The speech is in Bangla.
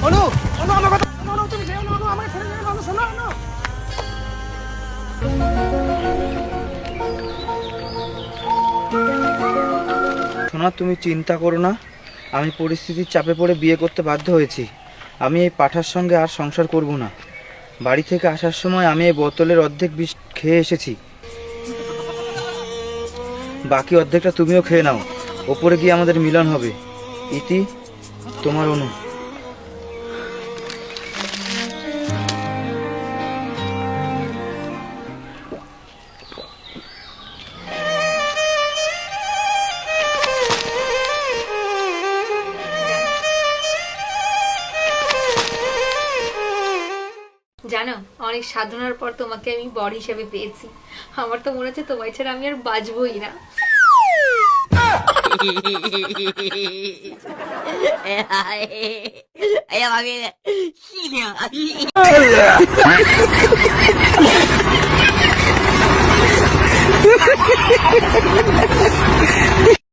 অনু, অনু আমার কথা, অনু তুমি যেও না, অনু আমাকে ছেড়ে যেও না, অনু শোনো, অনু। সোনা, তুমি চিন্তা করো না। আমি পরিস্থিতির চাপে পড়ে বিয়ে করতে বাধ্য হয়েছি। আমি এই পাঠার সঙ্গে আর সংসার করব না। বাড়ি থেকে আসার সময় আমি এই বোতলের অর্ধেক বিষ খেয়ে এসেছি, বাকি অর্ধেকটা তুমিও খেয়ে নাও। ওপরে গিয়ে আমাদের মিলন হবে। ইতি, তোমার অনু। জানো, অনেক সাধনার পর তোমাকে আমি বর হিসেবে পেয়েছি। আমার তো মনে হচ্ছে তোমায় ছাড়া আমি আর বাঁচবই না।